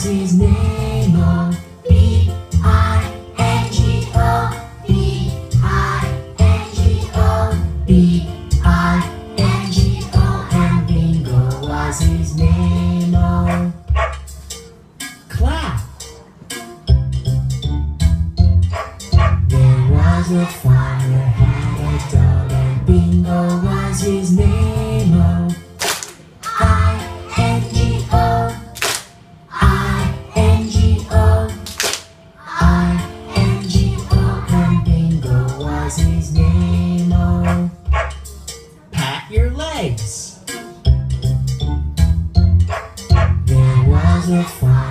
his name, oh. B-I-N-G-O, B-I-N-G-O, B-I-N-G-O, and Bingo was his name, oh. Clap! There was a farmer had a dog, and Bingo was his name, oh. I-N-G-O, I-N-G-O, I-N-G-O, and Bingo was his name, oh. Pat your legs. There was a farmer